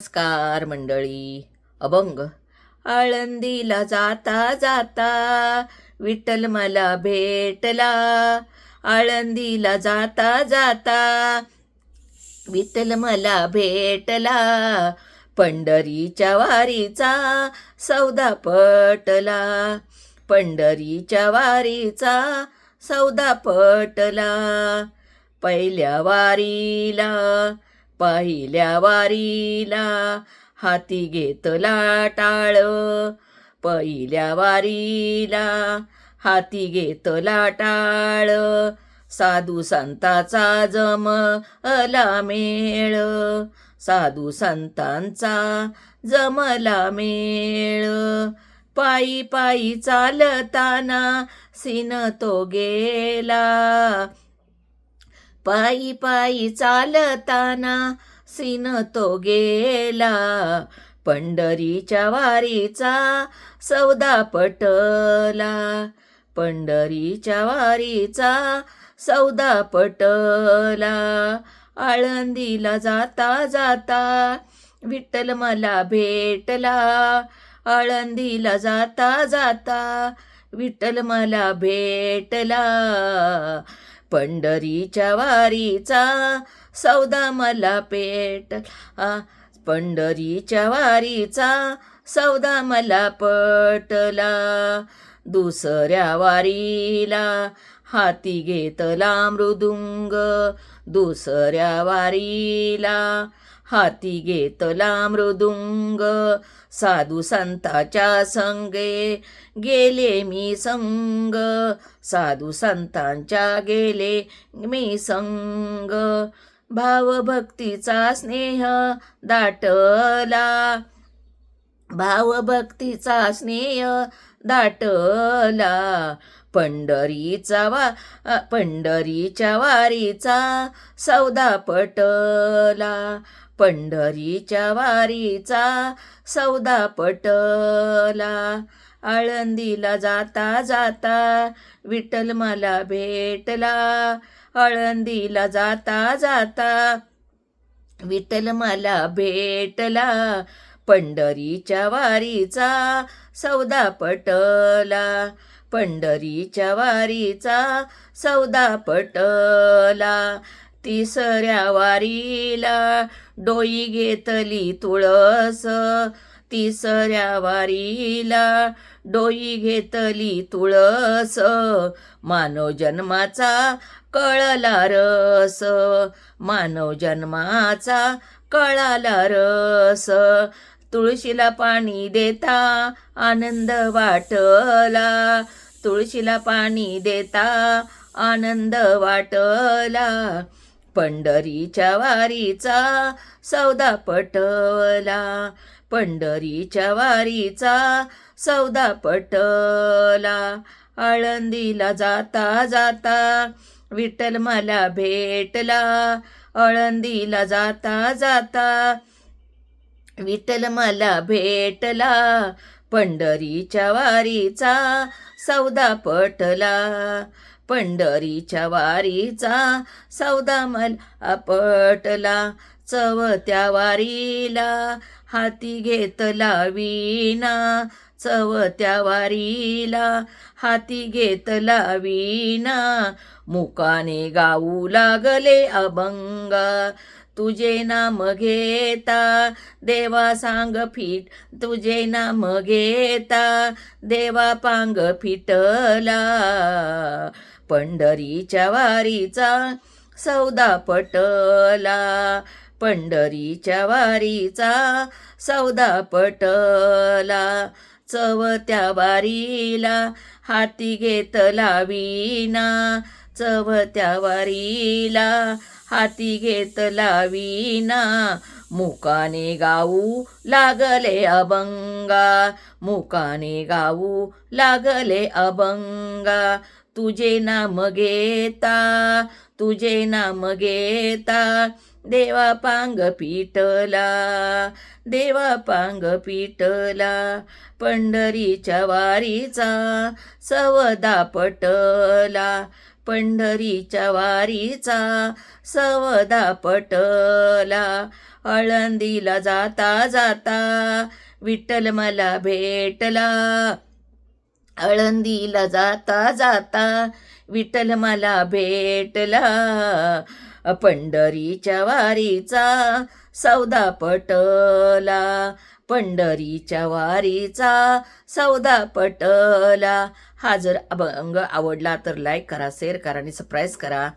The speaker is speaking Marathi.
नमस्कार मंडळी. अभंग. आळंदीला जाता जाता विठ्ठल मला भेटला. आळंदीला जाता जाता विठ्ठल मला भेटला. पंढरीच्या वारीचा सौदा पटला. पंढरीच्या वारीचा सौदा पटला. पहिल्या वारीला हाती घेतला टाळ. पहिल्या वारीला हाती घेतला टाळ. साधू संतांचा जमला मेळ. साधू संतांचा जमला मेळ. पायी पायी चालताना सीन तो गेला. पायी पायी चालताना सीन तो गेला. पंढरीच्या वारीचा सौदा पटला. पंढरीच्या वारीचा सौदा पटला. आळंदीला जाता जाता विठ्ठल मला भेटला. आळंदीला जाता जाता विठ्ठल मला भेटला. पंढरीच्या वारीचा सौदा मला पेटला. पंढरीच्या वारीचा सौदा मला पटला. दुसऱ्या वारीला हाती घेतला मृदुंग. दुसऱ्या वारीला हाती घेतला मृदुंग. साधू संताच्या संगे गेले मी संग. साधू संतांच्या गेले मी संग. भावभक्तीचा स्नेह दाटला. भावभक्तीचा स्नेह दाटला. पंढरीच्या वारीचा सौदा पटला. पंढरीच्या वारीचा सौदा पटला. आळंदीला जाता जाता विठ्ठल मला भेटला. आळंदीला जाता जाता विठ्ठल मला भेटला. पंढरीच्या वारीचा सौदा पटला. पंढरीच्या वारीचा सौदा पटला. तिसऱ्या वारीला डोई घेतली तुळस. तिसऱ्या वारीला डोई घेतली तुळस. मानव जन्माचा कळला रस. मानव जन्माचा कळाला रस. तुळशीला पाणी देता आनंद वाटला. तुळशीला पाणी देता आनंद वाटला. पंढरीच्या वारीचा सौदा पटला. पंढरीच्या वारीचा सौदा पटला. आळंदीला जाता जाता विठ्ठल मला भेटला. आळंदीला जाता जाता विठ्ठल मला भेटला. पंढरीच्या वारीचा सौदा पटला. पंढरीच्या वारीचा सौदा मला पटला. चवत्या वारीला हाती घेतला वीणा. चवत्या वारीला हाती घेतला वीणा. मुकाने गाऊ लागले अभंगा. तुझे नाम घेता देवा सांग फिट. तुझे नाम घेता देवा पांग फिटला. पंढरीच्या वारीचा सौदा पटला. पंढरीच्या वारीचा सौदा पटला. चवत्या वारीला हाती घेतला वीणा. चवत्या वारीला हाती घेतला वीणा. मुकाने गाऊ लागले अभंगा. मुकाने गाऊ लागले अभंगा. तुझे नाम घेता तुझे नाम घेता देवा पांग पिटला. देवा पांग पिटला. पंढरीच्या वारीचा सवदा पटला. पंढरीच्या वारीचा सवदा पटला. आळंदीला जाता जाता विठ्ठल मला भेटला. आळंदीला जाता जाता विठ्ठल मला भेटला. पंढरीच्या वारीचा सौदा पटला. पंढरीच्या वारीचा सौदा पटला. हा जर अभंग आवडला तर लाईक करा, शेअर करा आणि सबस्क्राईब करा.